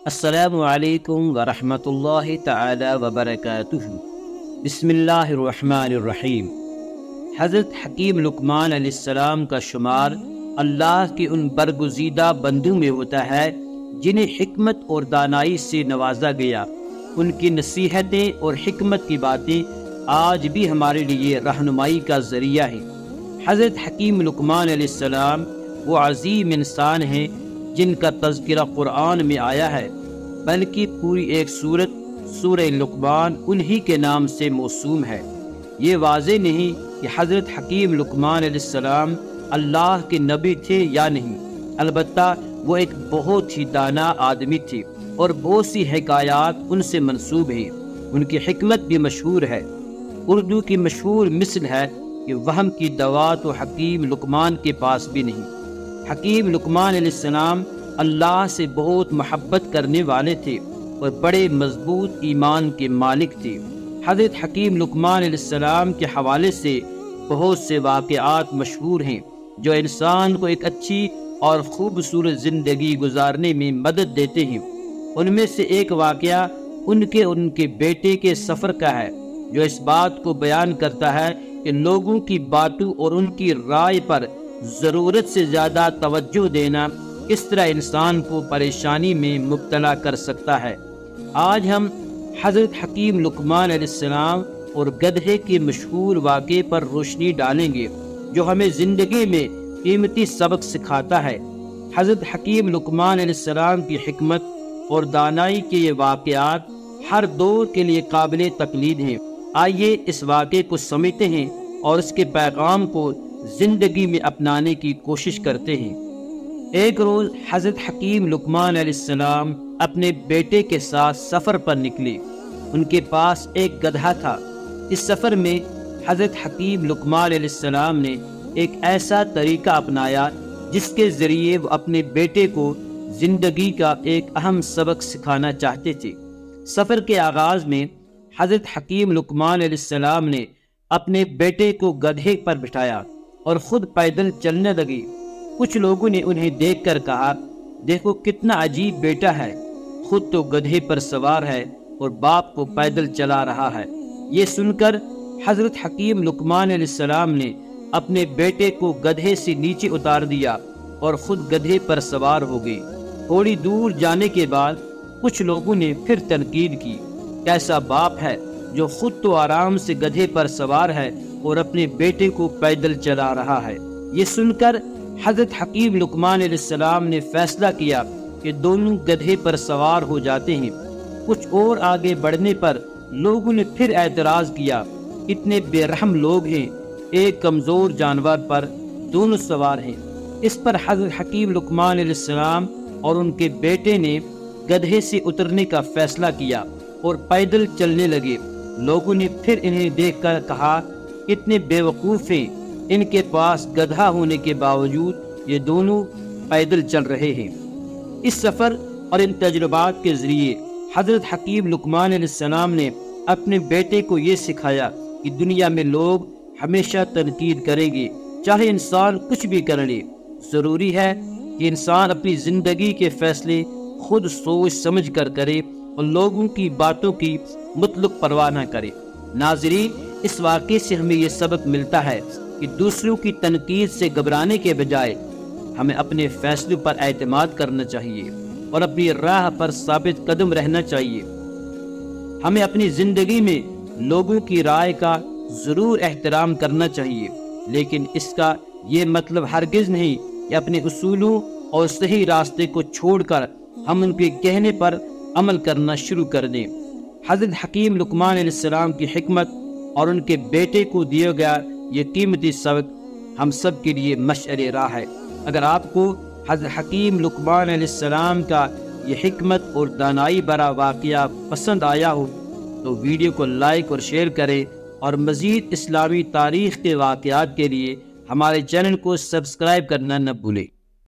السلام علیکم ورحمۃ اللہ تعالی وبرکاتہ۔ بسم اللہ الرحمن الرحیم۔ حضرت حکیم لقمان علیہ السلام کا شمار اللہ کے ان برگزیدہ بندوں میں ہوتا ہے جنہیں حکمت اور دانائی سے نوازا گیا۔ ان کی نصیحتیں اور حکمت کی باتیں آج بھی ہمارے لیے رہنمائی کا ذریعہ ہیں۔ حضرت حکیم لقمان علیہ السلام وہ عظیم انسان ہیں جن کا تذکرہ قرآن میں آیا ہے، بلکہ پوری ایک سورت سورہ لقمان انہی کے نام سے موسوم ہے۔ یہ واضح نہیں کہ حضرت حکیم لقمان علیہ السلام اللہ کے نبی تھے یا نہیں، البتہ وہ ایک بہت ہی دانا آدمی تھے اور بہت سی حکایات ان سے منسوب ہیں۔ ان کی حکمت بھی مشہور ہے۔ اردو کی مشہور مثل ہے کہ وہم کی دوا تو حکیم لقمان کے پاس بھی نہیں۔ حکیم لقمان علیہ السلام اللہ سے بہت محبت کرنے والے تھے اور بڑے مضبوط ایمان کے مالک تھے۔ حضرت حکیم لقمان علیہ السلام کے حوالے سے بہت سے واقعات مشہور ہیں جو انسان کو ایک اچھی اور خوبصورت زندگی گزارنے میں مدد دیتے ہیں۔ ان میں سے ایک واقعہ ان کے بیٹے کے سفر کا ہے، جو اس بات کو بیان کرتا ہے کہ لوگوں کی باتوں اور ان کی رائے پر ضرورت سے زیادہ توجہ دینا کس طرح انسان کو پریشانی میں مبتلا کر سکتا ہے۔ آج ہم حضرت حکیم لقمان علیہ السلام اور گدھے کے مشہور واقعے پر روشنی ڈالیں گے جو ہمیں زندگی میں قیمتی سبق سکھاتا ہے۔ حضرت حکیم لقمان علیہ السلام کی حکمت اور دانائی کے یہ واقعات ہر دور کے لیے قابل تقلید ہیں۔ آئیے اس واقعے کو سمجھتے ہیں اور اس کے پیغام کو زندگی میں اپنانے کی کوشش کرتے ہیں۔ ایک روز حضرت حکیم لقمان علیہ السلام اپنے بیٹے کے ساتھ سفر پر نکلے۔ ان کے پاس ایک گدھا تھا۔ اس سفر میں حضرت حکیم لقمان علیہ السلام نے ایک ایسا طریقہ اپنایا جس کے ذریعے وہ اپنے بیٹے کو زندگی کا ایک اہم سبق سکھانا چاہتے تھے۔ سفر کے آغاز میں حضرت حکیم لقمان علیہ السلام نے اپنے بیٹے کو گدھے پر بٹھایا اور خود پیدل چلنے لگے۔ کچھ لوگوں نے انہیں دیکھ کر کہا، دیکھو کتنا عجیب بیٹا ہے، خود تو گدھے پر سوار ہے اور باپ کو پیدل چلا رہا ہے۔ یہ سن کر حضرت حکیم لقمان علیہ السلام نے اپنے بیٹے کو گدھے سے نیچے اتار دیا اور خود گدھے پر سوار ہو گئے۔ تھوڑی دور جانے کے بعد کچھ لوگوں نے پھر تنقید کی، کیسا باپ ہے جو خود تو آرام سے گدھے پر سوار ہے اور اپنے بیٹے کو پیدل چلا رہا ہے۔ یہ سن کر حضرت حکیم لقمان علیہ السلام نے فیصلہ کیا کہ دونوں گدھے پر سوار ہو جاتے ہیں۔ کچھ اور آگے بڑھنے پر لوگوں نے پھر اعتراض کیا، اتنے بے رحم لوگ ہیں، ایک کمزور جانور پر دونوں سوار ہیں۔ اس پر حضرت حکیم لقمان علیہ السلام اور ان کے بیٹے نے گدھے سے اترنے کا فیصلہ کیا اور پیدل چلنے لگے۔ لوگوں نے پھر انہیں دیکھ کر کہا، کتنے بے وقوف ہیں، ان کے پاس گدھا ہونے کے باوجود یہ دونوں پیدل چل رہے ہیں۔ اس سفر اور ان تجربات کے ذریعے حضرت حکیم لقمان علیہ السلام نے اپنے بیٹے کو یہ سکھایا کہ دنیا میں لوگ ہمیشہ تنقید کریں گے، چاہے انسان کچھ بھی کر لے۔ ضروری ہے کہ انسان اپنی زندگی کے فیصلے خود سوچ سمجھ کر کرے اور لوگوں کی باتوں کی مطلق پرواہ نہ کرے۔ ناظرین، اس واقعے سے ہمیں یہ سبق ملتا ہے کہ دوسروں کی تنقید سے گھبرانے کے بجائے ہمیں اپنے فیصلوں پر اعتماد کرنا چاہیے اور اپنی راہ پر ثابت قدم رہنا چاہیے۔ ہمیں اپنی زندگی میں لوگوں کی رائے کا ضرور احترام کرنا چاہیے، لیکن اس کا یہ مطلب ہرگز نہیں کہ اپنے اصولوں اور صحیح راستے کو چھوڑ کر ہم ان کے کہنے پر عمل کرنا شروع کر دیں۔ حضرت حکیم لقمان علیہ السلام کی حکمت اور ان کے بیٹے کو دیا گیا یہ قیمتی سبق ہم سب کے لیے مشعل راہ ہے۔ اگر آپ کو حضرت حکیم لقمان علیہ السلام کا یہ حکمت اور دانائی بھرا واقعہ پسند آیا ہو تو ویڈیو کو لائک اور شیئر کریں، اور مزید اسلامی تاریخ کے واقعات کے لیے ہمارے چینل کو سبسکرائب کرنا نہ بھولیں۔